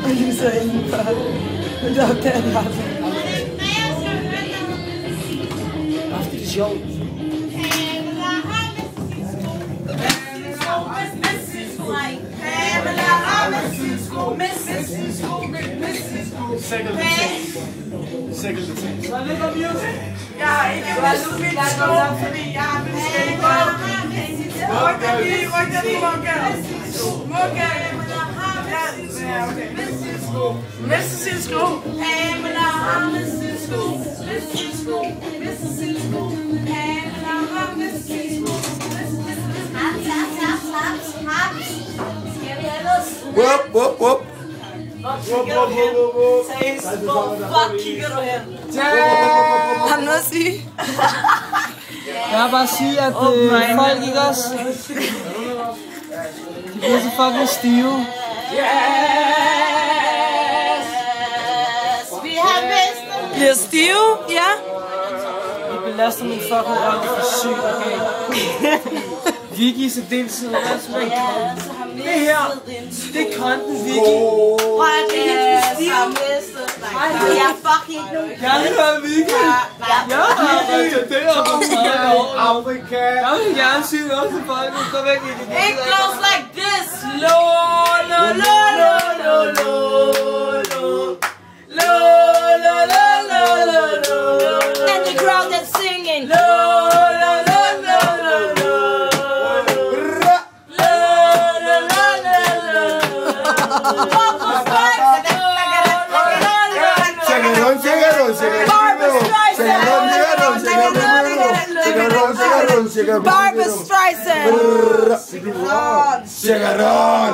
Vi sidder indenfor. Men det opdager de aldrig. Hvorfor er det sjovt? Second the same. Jeg har ikke mistet min sko, fordi jeg har min skateboard. Ryk dig lige, Mokka. Ja, okay. Mistet sin sko. Pamela har mistet sin sko. Mistet sin sko. Pamela har mistet sin sko. Whoop. Seriøst, hvor fuck kigger du hen? Har du noget at sige? Jeg vil bare sige, at folk ikke også... De bliver så fucking stive. Vi har bedst. Bliver stive? Ja. Det belaster min fucking røv for sygt, okay? Vicky så deltid, det her, det er konten Vicky. Prøv at det er helt stive. Jeg er fucking ikke nogen. Jeg vil høre Vicky. Jeg vil gerne sige noget til folk, nu går væk i det. It goes like this. Lo. And the crowd that's singing. Barbra Streisand. Cigarron.